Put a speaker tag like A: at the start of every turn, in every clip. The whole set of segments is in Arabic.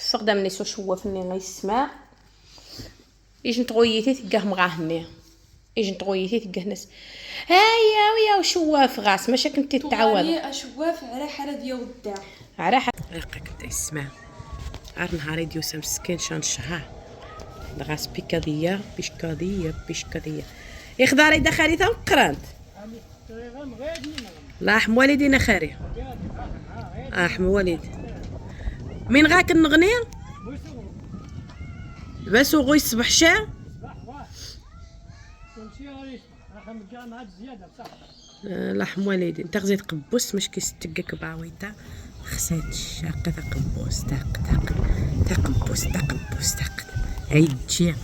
A: فقدام نيسو شوافني غيسمع يجي نتغويتي تلقاه مغاهني يجي نتغويتي تلقاه ناس هيا ويا وشواف غاس ماشي كنتي تعاود
B: شواف على حاله ديال الدا
A: على حقك كنت يسمع عار نهاري ديوس مسكين شان شها غاس بيكاديه يخداري دخلي ثم قرانت لا حم والدينا خاري حم والد من غاك نغني بس وغو يصبح شا لحم والدي انت غزيت قبوس مش كيستقك باويتا خسات الشاقة تقبوس تقبوس عيد جي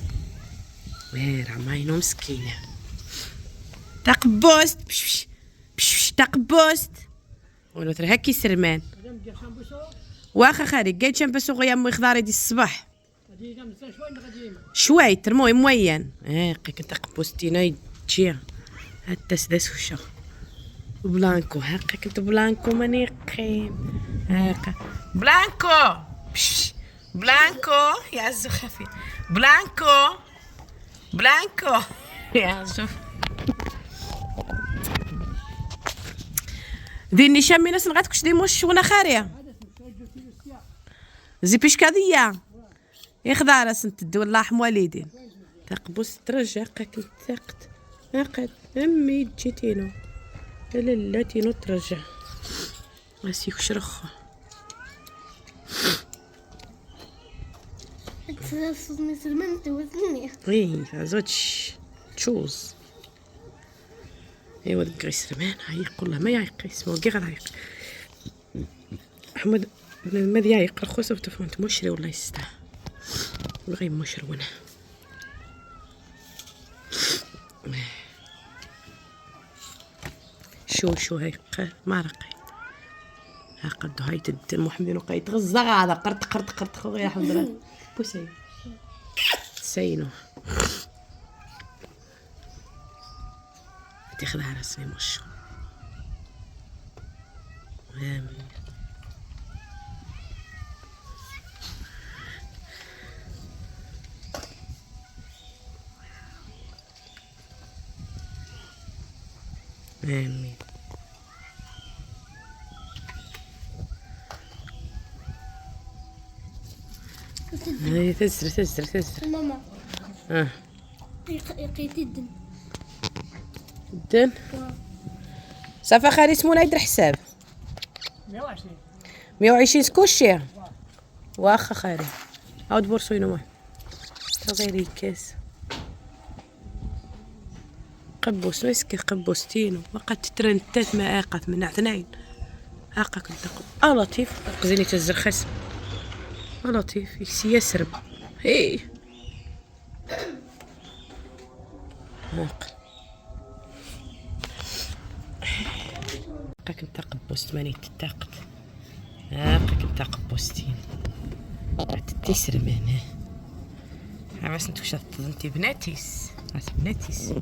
A: وير عماينو مسكينة تقبوست بش تقبوست ونوتر هكي سرمان واخا خاري قايت شنبسو غيا مو خضاري دي الصباح شوي ترموي موين كنت قبوستينا يجي هاتا سداس وشا بلانكو هاكا كنت بلانكو ماني قيم هاكا بلانكو بلانكو يا زخفي بلانكو يا زخ ديني شامي ناس نغاتكش دي موش وانا خاريه زي بيشكاديه يخدع راس انت والله حم والدين تقبس ترجع كنت ثقت عقد امي جيتينو لا تينو ترجع اسيك شرخه
B: صدمي سلمنت وزني
A: زوج تشوز ايوا دقي سلمان هايق والله ما يعيق اسمه كي غير هايق احمد ما يعيق خوسه بتفونت مشري والله يستاهل غير مشرونه شو هاي ما رقي قد هاي تد محمدين وقاي تغزى هذا قرط خويا الحمد لله بوسي سينو تاخذها رسمي مش آمين هاي تزر
B: ماما لقيتي
A: الدن صافا خالي سمونا يدير حساب 120 سكوشي واخا خالي عاود بورسوينو ما تغيري كاس قبوس مسكي قبوستينو وقد ترنتات ما اقت من اثنين هاكا كنت لطيف قزيني تزر خسم لطيف يكسي يسرب هي هاك كنت قبوست ماني تتاقت هاكا كنت قبوستين تتسر من بس انتو شطنتي بناتيس بناتيس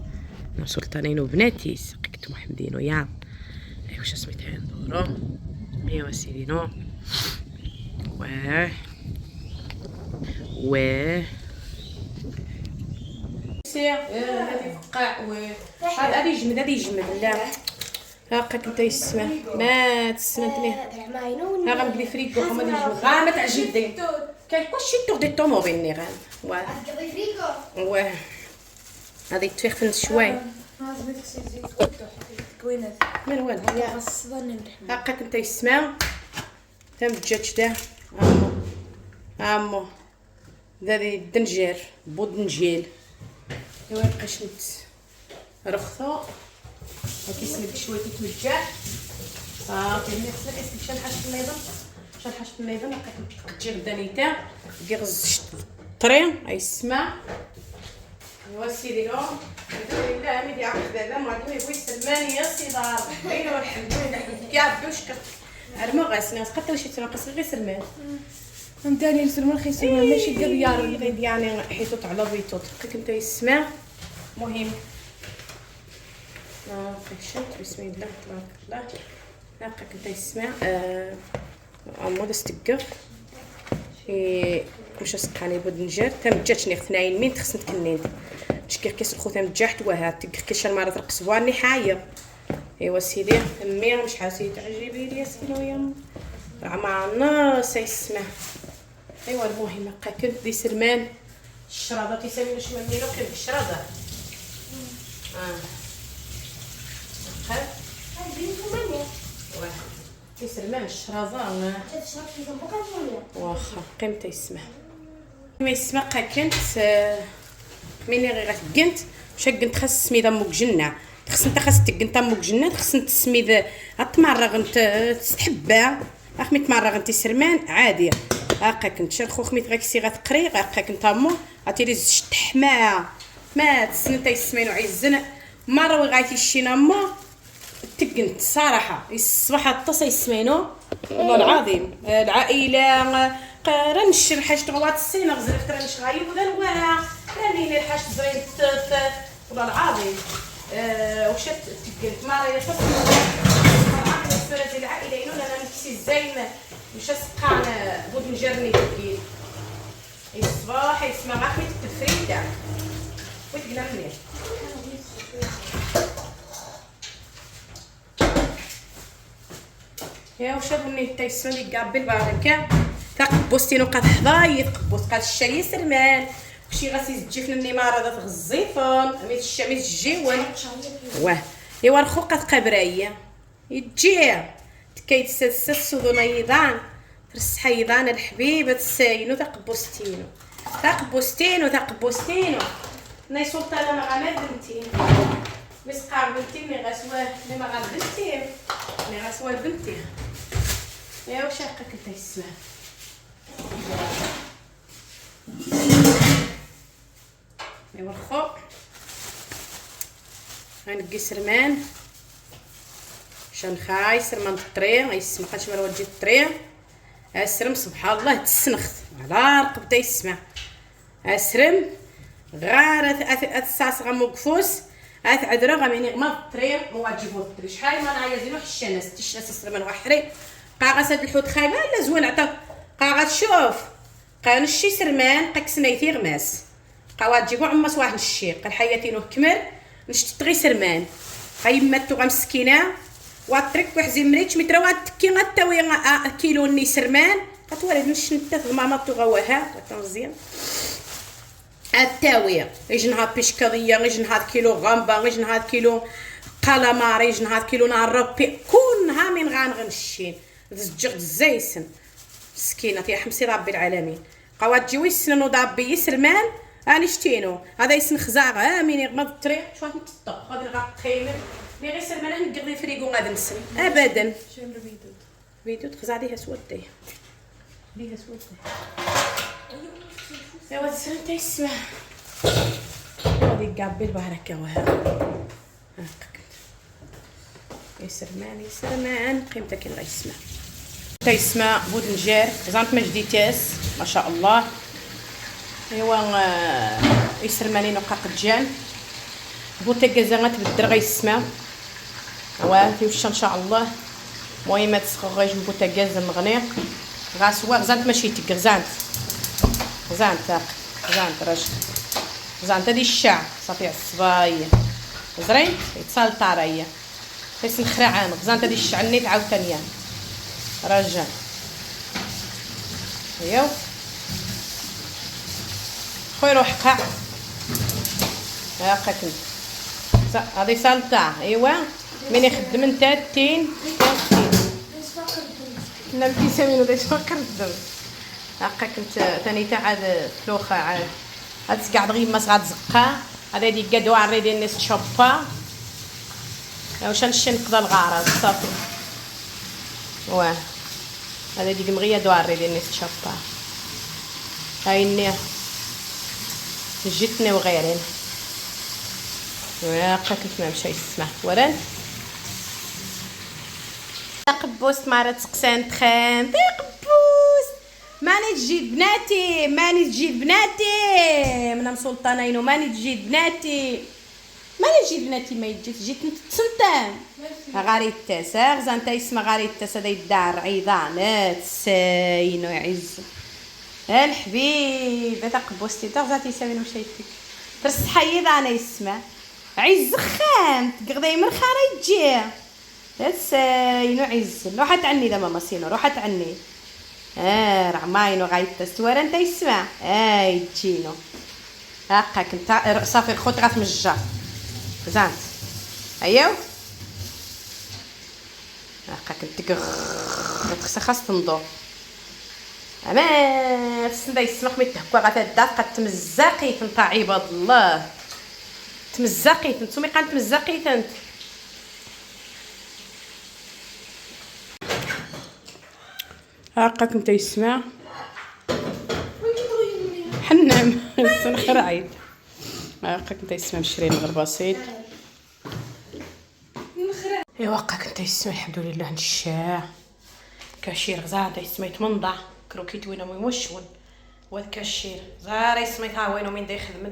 A: سلطانين وبناتيس كنتو محمدين ويا ايوا شو سميتها ندورو ايوا سيدينو هذه فقاع هذا يجمد لا هاكا كنت يسمع ما تسمعتني ها غنبدي فريكو هما يجمد ما تعجب دي كاين كلشي تور دي طوموبيل ني غان واه هذه تفخفن شوي من وين هاكا كنت يسمع تم الدجاج دا امو هذه الدنجير بودنجيل ايوا قشنت رخصو كيسمد شويه تتوجع صافي ملي خصنا كيسمد شحال حشت النيضه لقيت تجي غدانيتا كي غزشت الطري يسمع ايوا سيدي لو الحمد لله ملي عرفت دابا ما غادي يبغي يسلماني يا سي دار بينه والحمد لله كاع ربي وشكر عرما غاسنا قتل شي تنقص غير سلمان فهمتاني نسلم الخيسوان ماشي ديال اللي يعني حيتوت على بيتوت كنت يسمع مهم قشنت بسم الله تبارك الله هاكا كنت يسمع عمود استقر واش سقاني بودنجر تمجاتني اثنين من تخصن تكنين تشكي كيس الخو تمجحت وها تكيش المرات رقصواني حايه. ايوا سيدي امي مش حاسي تعجبي لي سيدي يا راه ما ناس يسمع. ايوا المهم بقى كنت دي سرمان الشراده تيسميو شي ميلو كنت الشراده خير واه تيسرمان الشرازه واخا قيمته يسمع ما يسمع كنت مني غير غتقنت شقنت خاص سميده موك جنة خاص انت خاص تقنت موك جنة خاص تسميد التمرغ تستحبها اخ ميت مرة غنتي سرمان عادي هاكا كنت شال خو خميت غاكسي غتقري هاكا كنت امو عطي لي زج تحماه ما تسنت يسمينو عيزن مره وغايتي شينا مو تقنت صراحه الصباح الطاس يسمينو والله العظيم العائله رنش الحاج طوات السينه غزلت رنش غايب وذا نواها راني الحاج زرين والله العظيم وشت تقنت مره يا فرات العائله انو انا نكسي زين مش سقان بود نجرني تقيل الصباح يسمع معك التفريده وتقنا منين يا وشافوني تيسمع لي قابل باركه تقبوستينو قد حضايط قبوس قد الشاي سرمان وشي غاسي تجيفنا النماره ذات غزيفون ميت الشمس الجيون واه ايوا الخو قد قبرايه يجي تكيت سسس ذنيضان ترس حيضان الحبيبه تساينو تقبوستينو تقبوستينو ناي سلطانه ما غامر بنتي مسقار بنتي مي غاسواه مي ما غاد بنتي مي غاسواه بنتي يا واش هكا كنت يسمع ايوا الخو غنقي سرمان شان خاي سرمان الطريق غيسمع قاش مرا وجهي الطريق اسرم سبحان الله تسنخت على رقبته يسمع اسرم غار اتساس غموقفوس اتعذرا غميني غما الطريق مواجبو الطريق شحال ما نعايزينو حشاناس تشناس سرمان وحري قاغاس هاد الحوت خايبه لا زوين عطا قاغا تشوف قانشي سرمان قاك سنيتي غماس قاوا تجيبو عماس واحد الشي قال حياتينو كمل نشتت غي سرمان غيماتو غمسكينه واترك وحزي مريتش مترا واتكي غتاوي كيلو ني سرمان غتولد نشنت غمامطو غواها غتمزيان التاويه يجنها بيشكاضيه يجنها كيلو غامبا يجنها كيلو قلمار يجنها كيلو نهار ربي كلها من غنشين زجغ زيسن مسكينه يا حمسي ربي العالمين قوات تجيوي السنن ودابي سرمان اني شتينو هذا يسن خزاغ مين يغمض الطريق شويه نطق غادي غتخيمر مي غير سرمان نقضي فريكو غادي نسن ابدا فيديو تخزع ليها سوديه ليها سوديه يا ولد سرنت يسمع غادي قابل بهركه وها هاكا يا سرمان قيمتك الله يسمع تيسمع بودنجير زعما ما جديتاس ما شاء الله ايوا يسرماني نقا قدجان بوتاكازا غتبدر غيسمع واه تيوش ان شاء الله المهم تسخو غيجي بوتاكاز المغنيق غاسوا غزانت ماشي تك غزانت راجل غزانت هادي الشاع صافي الصبايه زرين يتصال طاريه بس نخرعان غزانت هادي الشاع نيت عاوتانيه رجع ياو خويا روح قاع هاكا كنت هادي سالطه ايوا من يخدم انت التين لا الفيتامين داك فقر الدم هاكا كنت ثاني تاع عاد فلوخه عاد تقعد غير ما غتزقا هذا دي كادو عريدي الناس تشوبا واش نمشي نقضى الغرض صافي واه هذا ديك مغيه دواري ديال الناس تشوبا هايني جيتني وغيرين هاكا كنت ما مشى يسمع وران قبوس مارا تسقسان تخان قبوس ماني تجي بناتي من سلطانينو ماني تجي بناتي ما جيت تسنتان غاري التاسع غزان تا يسمى غاري التاسع دا يدار عيضان تساينو يعز الحبيب هذا قبوستي تغزاتي سامين وشيتك ترس حيد انا يسمع عز خام تقضي من خارج جي تسينو عز روحت عني دا ماما سينو روحت عني رعماينو غايت تستوار انت يسمع تجينو هاكاك انت صافي الخوت غاف من الجار زانت ايوا هاكاك انت خاص تنضو اما تسندا يسمح مي تهكوا غتادا قد تمزقيت انت عباد الله تمزقيت نتوما قان تمزقيت انت هاكاك انت يسمع حنام السنخر عيد هاكاك انت يسمع مشرين غير بسيط ايوا هاكاك انت يسمع الحمد لله نشاع كاشير غزاده يسمع يتمنضع كروكيت وينو موشون واد كاشير زار يسمع تا وينو من يخدم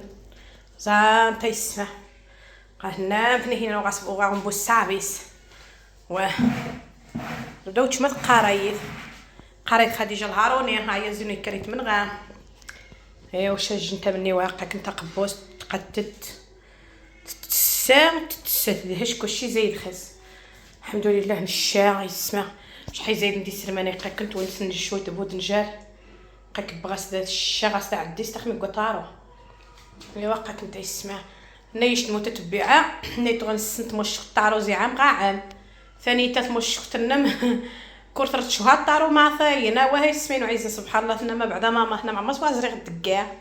A: زار انت يسمع قهنا فني هنا غاسبو غنبو السابيس بداو تشمت قرايد خديجه الهاروني هاي زينو كريت من غا ايوا واش انت مني واقعك انت قبوس تقدت تتسهش كلشي زايد خس الحمد لله نشا يسمع شحال زايد ندي سرماني كنت ونسن شويه بود نجار قاك بغاس دات الشغاس تاع عدي استخمي قطارو ايوا واقعك انت يسمع نيشت متتبعه نيت غنسنت مش طاروزي عام عام ثاني تات مش تنم كورترت شهاد طارو مع ثاينا وهي سمينو عايزه سبحان الله تنما بعد ما هنا مع مصوا زريغ الدكاع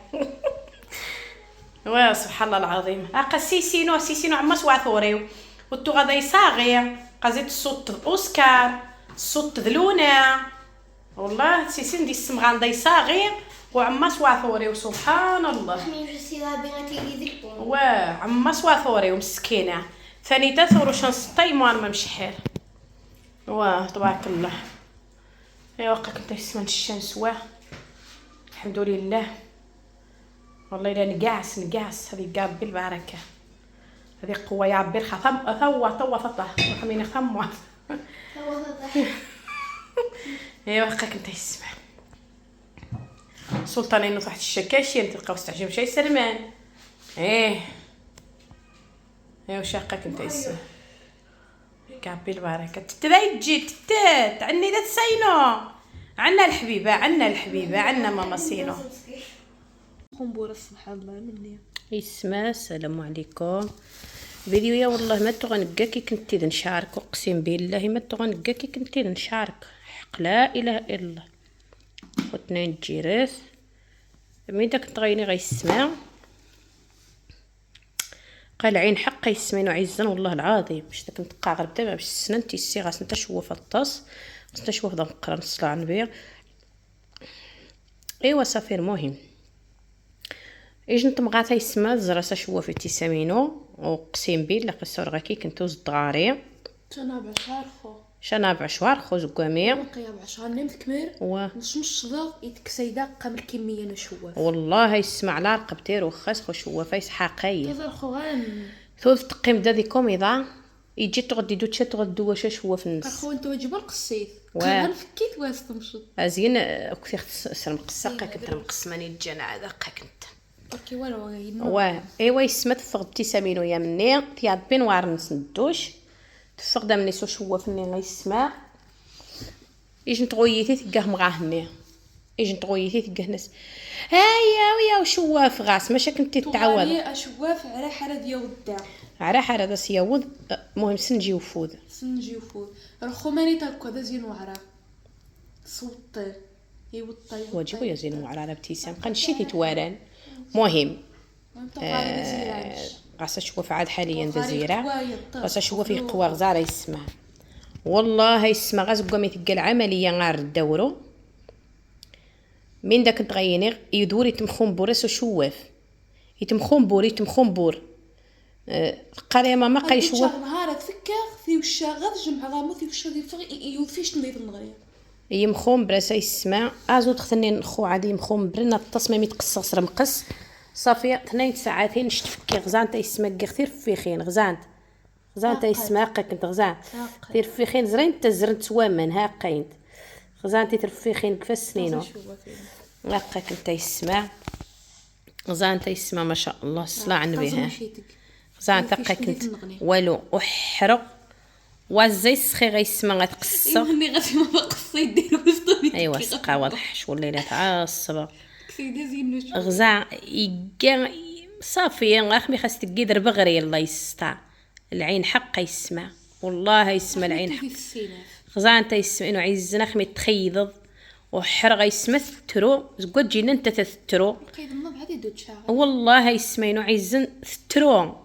A: وا سبحان الله العظيم اقا سيسينو عما سوا ثوريو وتو غدا يصاغي قازيت الصوت اوسكار الصوت ذلونا والله سيسين دي السم غندا يصاغي وعما سوا ثوريو سبحان الله وا عما سوا ثوريو مسكينه ثاني تثورو شنسطي ما مشحير واه تبارك الله ايوا وقاك انت يسمع الشمس واه الحمد لله والله الا نقاس هذه قاب بالبركه هذه قوه يا ربي خا ثوا فطه خميني خموا ايوا وقاك انت يسمع سلطانين وفحت الشكاشي تلقاو استعجب شي سلمان ايوا شاقك انت يسمع كابي البركه تتراي تجي تعني ذات ساينو عنا الحبيبه عنا ماما سينو
B: قنبورة سبحان الله مني
A: يسمع السلام عليكم فيديو يا والله ما تغنقاكي كنتي نشارك اقسم بالله ما تغنقاكي كنتي نشارك حق لا اله الا الله واثنين جيرات مين داك تغيني غيسمع قال عين حق يسمينو عزا والله العظيم باش داك نتقاغر دابا باش سننتي السي غاس نتا شوف الطاس خصنا نشوف دا نقرا نصلى على النبي ايوا صافي المهم اجنت مغاتا يسمى زراسه شوف تيسامينو وقسم بالله قصور غاكي كنتو زداري شنابع شوار خو زكامي
B: قيام 10 نمت كمير مش صدق يتكسيدا قبل كميه نشوف
A: والله يسمع على رقبتي وخاس خو شوفه يسحقيه
B: كذا خوان
A: ثلث تقيم دادي كوميضا يجي تغدي دوتشا تغدو واش شوف النص
B: اخو انت واجب القصيت غنفكيت واستمشط
A: ازين كنتي خص مقصقه كنت مقسماني الجنع هذا كنت
B: اوكي والو
A: واه ايوا يسمت فغدتي سامينو يا مني تياد بين وار نسندوش تفقد مني سو شوفني غيسمع يجي تغويتي تلقاه مغاهني يجي تغويتي تلقاه ناس هيا وشواف غاس ماشي كنتي تعاود
B: اشواف على حاله ديال الدع
A: على حاله سياود المهم سنجي وفود
B: رخوماني تاكو هذا زين وعرا صوتي يوطي
A: واجبو يا زين وعرا ابتسام قنشيتي تواران مهم غاس شوف عاد حاليا دزيره غاس شوف يقوى غزاره يسمع والله يسمع غاز قومي تلقى العمليه غار الدورو من داك تغيني يدور يتمخون بورس وشواف يتمخون بور قال يا ماما قال شوف
B: نهار تفكر في وشا غاد جمع غامو في وشا يوفيش نضيف النغريه
A: يمخون براسا يسمع ازو تخني نخو عادي يمخون برنا التصميم يتقصص راه مقص صافي 2 ساعتين نشتفكي غزان تيسمع كثير فيخين غزان تيسمع كنت غزان دير فيخين زرين تزرنت توامن هاقين غزان تيترفيخين كيف سنينو هاكاك انت يسمع غزان انت يسمع ما شاء الله الصلاة على النبي. ها غزان تقاك انت والو احرق وزي سخي غيسمع غتقصى
B: ملي غادي ما قصي ديرو وسطوني.
A: ايوا سقا واضح شو الليله تعصبه
B: كسيده زين
A: غزا يقا صافي غاخمي خاص تقيدر بغري الله يستر العين حق يسمع والله يسمع العين حق غزا انت يسمع انه عيزنا خمي تخيض وحرق يسمع ترو زكو تجينا انت تثترو
B: قيد ما بعد يدود شاغل
A: والله يسمع انه عيزن ثترو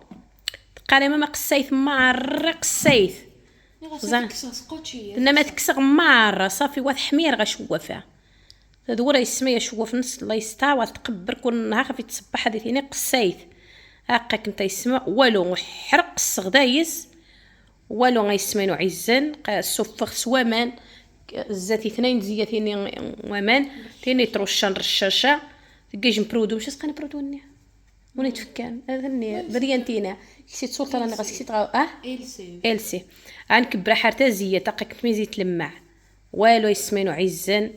A: قال ما قصيت معرق قصيت
B: غزا سقوتشي
A: انما تكسغ مارة صافي واحد حمير غشوفه هذورا يسمى شوف نص الله يستعوى تقبر كون نهار خفي تصبح هذه ثاني قصيت هاكاك انت يسمع والو حرق الصغدايس والو غيسمينو عزن السفخ سوامان الزاتي اثنين زياتيني ومان ثاني ترشان رشاشه تلقاش مبرودو مش سقنا برودوني وني تفكان هذني بريانتينا كسيت سلطه انا غاسيت السي غنكبر حتى زيه تاقك تميزي تلمع والو يسمينو عزن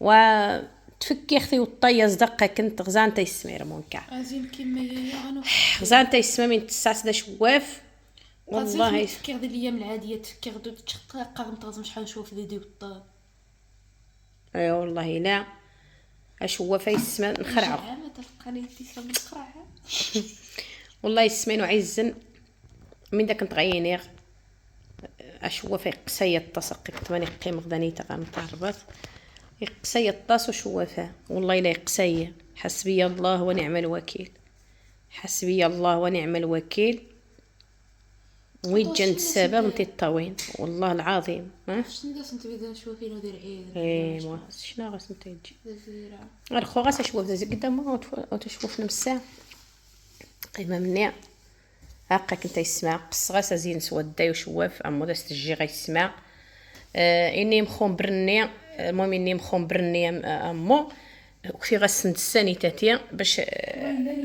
A: وتفكي اختي وطيز دقه كنت غزان تيسمير مونكا
B: ازين كيما هي انا
A: غزان تيسمى من 9 شواف والله
B: تفكير ديال الايام العاديه تفكير دو تشقق نتغزم شحال نشوف فيديو الطاب
A: ايوا والله لا اشوا فيسمى نخرعو
B: ما تلقاني تيسمى نخرعها
A: والله يسمينو عزن من داك نتغينير اشوا في قصيه التصق كنت ماني قيم غدانيتا غنطربط يقصي الطاس وشوفها والله لا يقصي حسبي الله ونعم الوكيل حسبي الله ونعم الوكيل ويجن السبب انت الطوين والله العظيم ها
B: شنو داس انت بدا نشوف فينا دير عيد
A: ايوا شنو غاس انت تجي غير خو غاس شوف دازك قدام وتشوف نمسا قيمه مني هاكاك انت يسمع قص غاس زين سودا وشواف امو داس تجي غيسمع اني مخون برني المهم اني مخون برني امو وكثي غاس نتساني تاتيا باش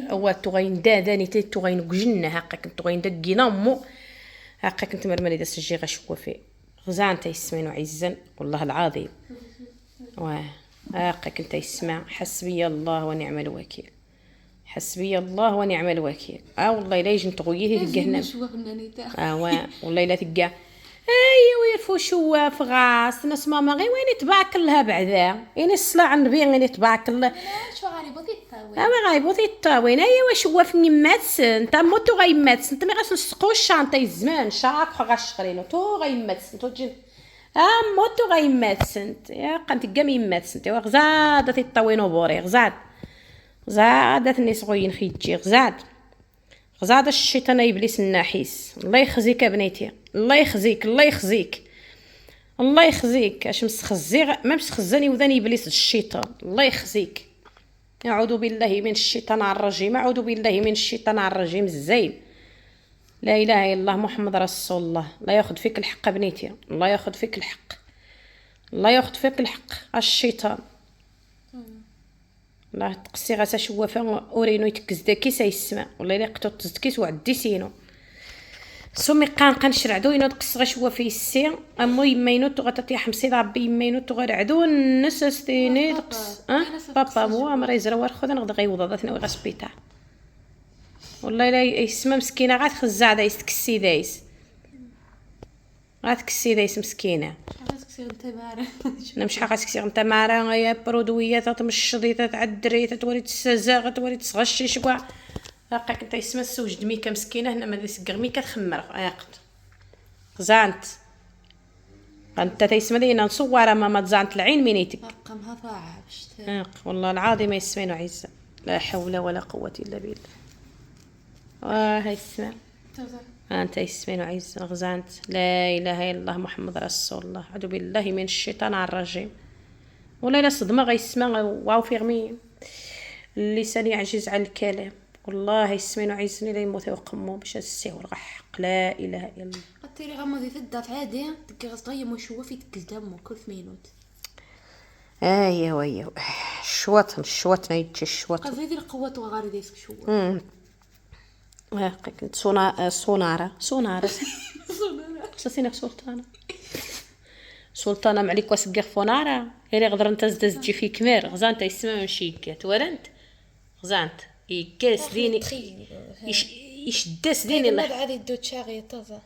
A: هو تغين داداني تغين جنه هاكاك تغين دقينا امو هاكاك انت مرمالي داس تجي غشوفي غزان تيسمينو عزن والله العظيم واه هاكاك انت يسمع حسبي الله ونعم الوكيل حسبي الله ونعم الوكيل والله الا يجي تغويه تلقى هنا والله الا تلقى ايوا يرفو شواف غاس ناس ماما غير وين تبارك الله بعدا يعني الصلاه على النبي غير تبارك الله
B: شو غريبوتي الطاوين
A: غريبوتي الطاوين ايوا شواف نيماتس انت موتو غيماتس انت ما غاس نسقو الشانطه الزمان شاك غاشقرينو تو غيماتس انت تجي موتو غيماتس انت يا قنت كاع ميماتس انت غزادتي الطاوينو بوري غزادت الناس غوين خيتجي غزاد الشيطان ابليس النحيس الله يخزيك بنيتي الله يخزيك الله يخزيك الله يخزيك اش مسخزي ما مسخزاني وذاني ابليس الشيطان الله يخزيك اعوذ بالله من الشيطان الرجيم اعوذ بالله من الشيطان الرجيم الزين لا اله الا الله محمد رسول الله الله ياخذ فيك الحق بنيتي الله ياخذ فيك الحق الله ياخذ فيك الحق الشيطان الله تقصي غاسا شوافه اورينو يتكزدا كي سيسمع والله الا قطو تزكيس وعدي سينو سمي قان شرعدو ينو تقص غا شوافه السي امو يمينو تغطي حمسي ربي يمينو تغير عدو نسستيني تقص بابا مو امر يزرور خذ نغد غيوضضتني وغا سبيطار والله الا يسمى مسكينه غتخزع دايس تكسي دايس غاتكسي دايس مسكينه انا مش حاقه تكسي انت مارا يا برودويه تمشضي تعدري توري تسازا توري تصغشي شكوا هاكاك انت يسمى السوج دميكه مسكينه هنا ما ديس غرمي كتخمر عاقد زانت انت تيسمى لينا نصوره ما تزانت العين مينيتك
B: رقمها ضاع باش
A: والله العظيم يسمينو عزه لا حول ولا قوه الا بالله هاي السمع أنت يسمين وعيز غزانت لا إله إلا الله محمد رسول الله أعوذ بالله من الشيطان الرجيم ولا لا صدمة غيسمع واو فيغمي اللسان يعجز عن الكلام والله يسمين وعيزني لا يموت وقمو باش السيور غحق لا إله إلا الله
B: قتيري غمضي تدات عادي دكي غصطايه مشوه في تكل دمو كل 8 مينوت
A: ايوا الشوط نيجي الشوط
B: قصدي دير قوه وغاري ديسك شوه
A: كنت سونارة خصني سلطانة سلطانه معليك واسقيغ فونارا غير غدر انت تجي في كمير غزانت يسمع ماشي كات ورنت غزانت يكاس ديني يشداس ديني
B: ما عاد يدو تشاغي طازه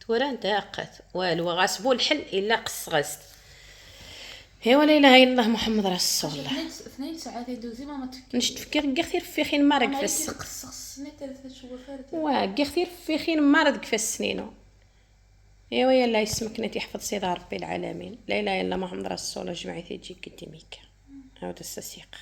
A: تورنت هاقت والو غاسبو الحل الا قص غست هي ولا اله الا الله محمد رسول الله
B: 2 ساعات يدوزي ما تفكر
A: نش تفكر كاع خير في خين مرق في السن
B: خصني 3 شهور فارت
A: كاع خير في خين مرق في السنينو ايوا يلا يسمك نتي يحفظ سيدي ربي العالمين لا اله الا الله محمد رسول الله جمعتي تجي قدامك هاو السسيق